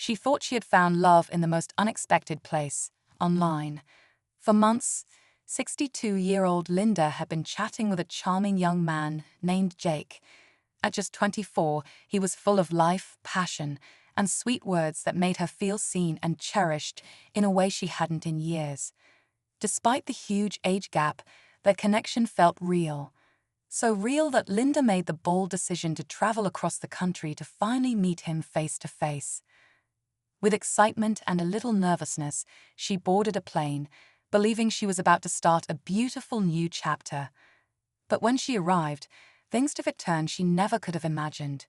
She thought she had found love in the most unexpected place, online. For months, 62-year-old Linda had been chatting with a charming young man named Jake. At just 24, he was full of life, passion, and sweet words that made her feel seen and cherished in a way she hadn't in years. Despite the huge age gap, their connection felt real. So real that Linda made the bold decision to travel across the country to finally meet him face to face. With excitement and a little nervousness, she boarded a plane, believing she was about to start a beautiful new chapter. But when she arrived, things took a turn she never could have imagined.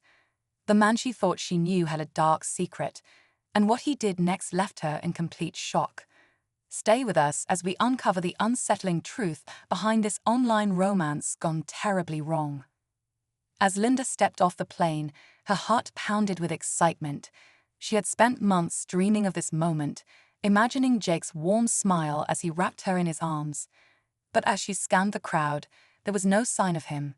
The man she thought she knew had a dark secret, and what he did next left her in complete shock. Stay with us as we uncover the unsettling truth behind this online romance gone terribly wrong. As Linda stepped off the plane, her heart pounded with excitement. She had spent months dreaming of this moment, imagining Jake's warm smile as he wrapped her in his arms. But as she scanned the crowd, there was no sign of him.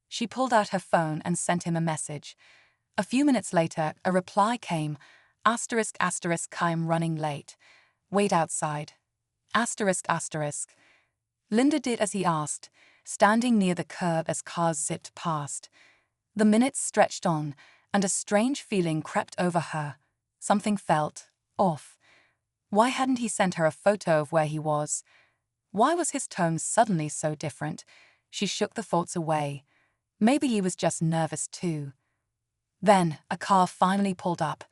She pulled out her phone and sent him a message. A few minutes later, a reply came, ****, I'm running late. Wait outside. ****. Linda did as he asked, standing near the curb as cars zipped past. The minutes stretched on, and a strange feeling crept over her. Something felt off. Why hadn't he sent her a photo of where he was? Why was his tone suddenly so different? She shook the thoughts away. Maybe he was just nervous too. Then a car finally pulled up.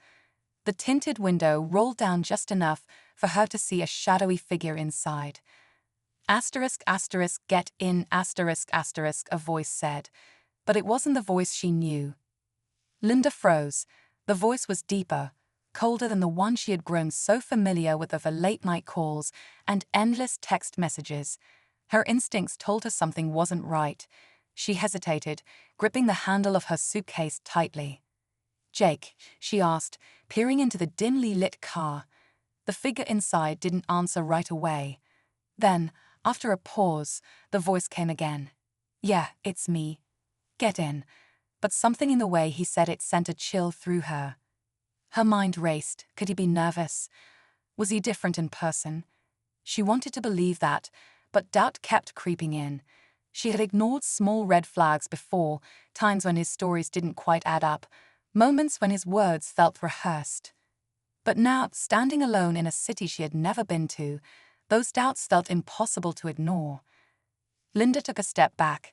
The tinted window rolled down just enough for her to see a shadowy figure inside. ***, get in, ***, a voice said. But it wasn't the voice she knew. Linda froze. The voice was deeper, colder than the one she had grown so familiar with over late-night calls and endless text messages. Her instincts told her something wasn't right. She hesitated, gripping the handle of her suitcase tightly. *Jake?*, she asked, peering into the dimly lit car. The figure inside didn't answer right away. Then, after a pause, the voice came again. *Yeah, it's me. Get in.*, but something in the way he said it sent a chill through her. Her mind raced. Could he be nervous? Was he different in person? She wanted to believe that, but doubt kept creeping in. She had ignored small red flags before, times when his stories didn't quite add up, moments when his words felt rehearsed. But now, standing alone in a city she had never been to, those doubts felt impossible to ignore. Linda took a step back.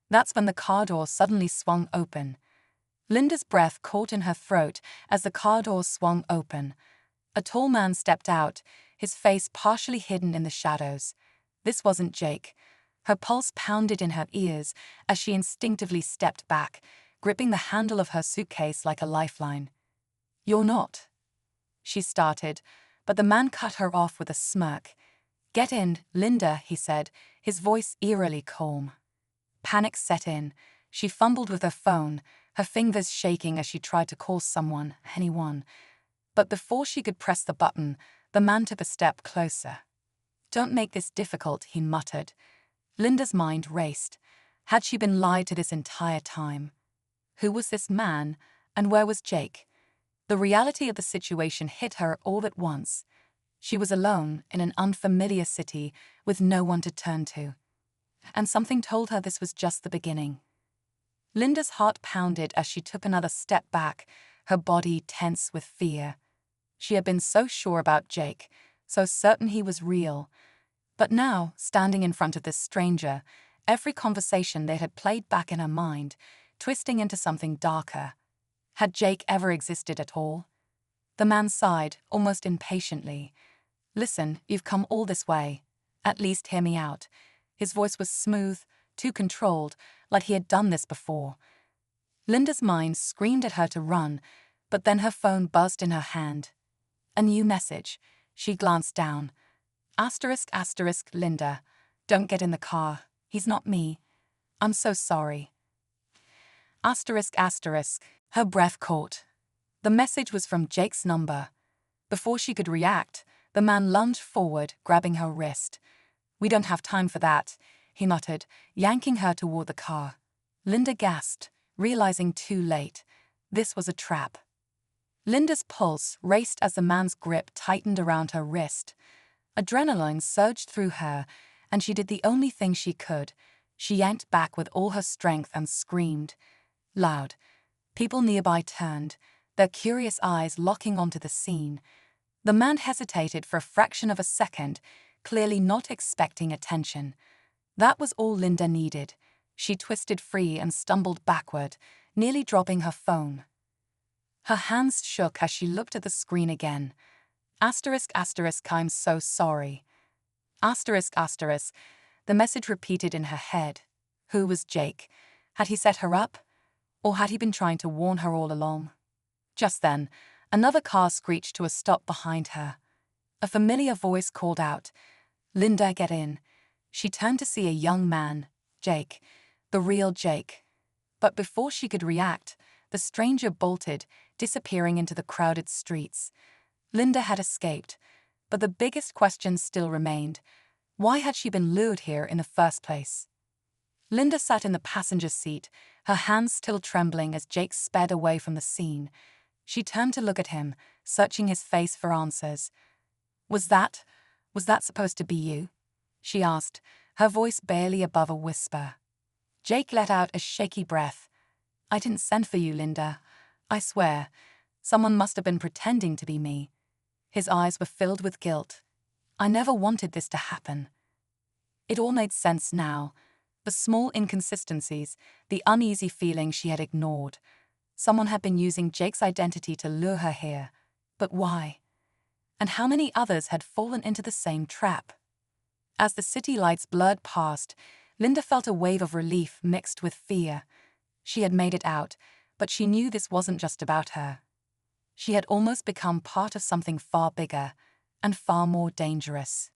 That's when the car door suddenly swung open. Linda's breath caught in her throat as the car door swung open. A tall man stepped out, his face partially hidden in the shadows. This wasn't Jake. Her pulse pounded in her ears as she instinctively stepped back, gripping the handle of her suitcase like a lifeline. *You're not,*, she started, but the man cut her off with a smirk. *Get in, Linda,*, he said, his voice eerily calm. Panic set in. She fumbled with her phone, her fingers shaking as she tried to call someone, anyone. But before she could press the button, the man took a step closer. *Don't make this difficult,*, he muttered. Linda's mind raced. Had she been lied to this entire time? Who was this man, and where was Jake? The reality of the situation hit her all at once. She was alone in an unfamiliar city with no one to turn to. And something told her this was just the beginning. Linda's heart pounded as she took another step back, her body tense with fear. She had been so sure about Jake, so certain he was real. But now, standing in front of this stranger, every conversation they had played back in her mind, twisting into something darker. Had Jake ever existed at all? The man sighed, almost impatiently. *Listen, you've come all this way. At least hear me out.*, His voice was smooth, too controlled, like he had done this before. Linda's mind screamed at her to run, but then her phone buzzed in her hand. A new message. She glanced down. ***, Linda. Don't get in the car. He's not me. I'm so sorry. ***. Her breath caught. The message was from Jake's number. Before she could react, the man lunged forward, grabbing her wrist. *We don't have time for that,*, he muttered, yanking her toward the car. Linda gasped, realizing too late. This was a trap. Linda's pulse raced as the man's grip tightened around her wrist. Adrenaline surged through her, and she did the only thing she could. She yanked back with all her strength and screamed. Loud. People nearby turned, their curious eyes locking onto the scene. The man hesitated for a fraction of a second, clearly not expecting attention. That was all Linda needed. She twisted free and stumbled backward, nearly dropping her phone. Her hands shook as she looked at the screen again. Asterisk asterisk I'm so sorry. Asterisk asterisk, the message repeated in her head. Who was Jake? Had he set her up? Or had he been trying to warn her all along? Just then, another car screeched to a stop behind her. A familiar voice called out, "Linda, get in." She turned to see a young man, Jake, the real Jake. But before she could react, the stranger bolted, disappearing into the crowded streets. Linda had escaped, but the biggest question still remained. Why had she been lured here in the first place? Linda sat in the passenger seat, her hands still trembling as Jake sped away from the scene. She turned to look at him, searching his face for answers. Was that supposed to be you?" she asked, her voice barely above a whisper. Jake let out a shaky breath. "I didn't send for you, Linda. I swear. Someone must have been pretending to be me." His eyes were filled with guilt. "I never wanted this to happen." It all made sense now. The small inconsistencies, the uneasy feeling she had ignored. Someone had been using Jake's identity to lure her here. But why? And how many others had fallen into the same trap? As the city lights blurred past, Linda felt a wave of relief mixed with fear. She had made it out, but she knew this wasn't just about her. She had almost become part of something far bigger and far more dangerous.